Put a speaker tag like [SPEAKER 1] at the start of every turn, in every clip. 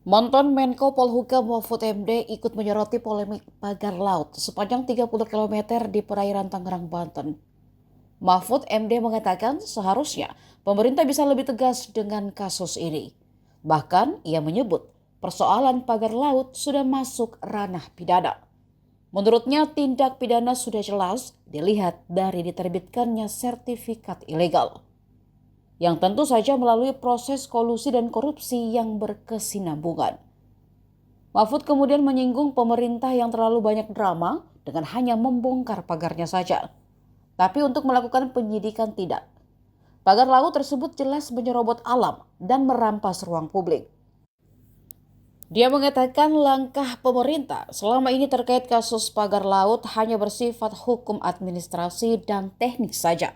[SPEAKER 1] Mantan Menko Polhukam Mahfud MD ikut menyoroti polemik pagar laut sepanjang 30 km di perairan Tangerang, Banten. Mahfud MD mengatakan seharusnya pemerintah bisa lebih tegas dengan kasus ini. Bahkan ia menyebut persoalan pagar laut sudah masuk ranah pidana. Menurutnya tindak pidana sudah jelas dilihat dari diterbitkannya sertifikat ilegal, yang tentu saja melalui proses kolusi dan korupsi yang berkesinambungan. Mahfud kemudian menyinggung pemerintah yang terlalu banyak drama dengan hanya membongkar pagarnya saja. Tapi untuk melakukan penyidikan tidak. Pagar laut tersebut jelas menyerobot alam dan merampas ruang publik. Dia mengatakan langkah pemerintah selama ini terkait kasus pagar laut hanya bersifat hukum administrasi dan teknik saja.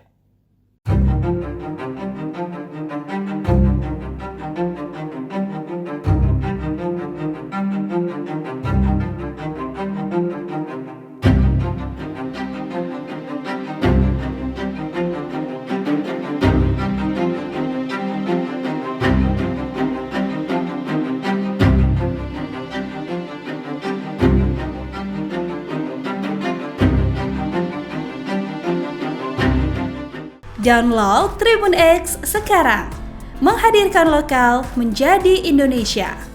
[SPEAKER 2] Download Tribun X sekarang, menghadirkan lokal menjadi Indonesia.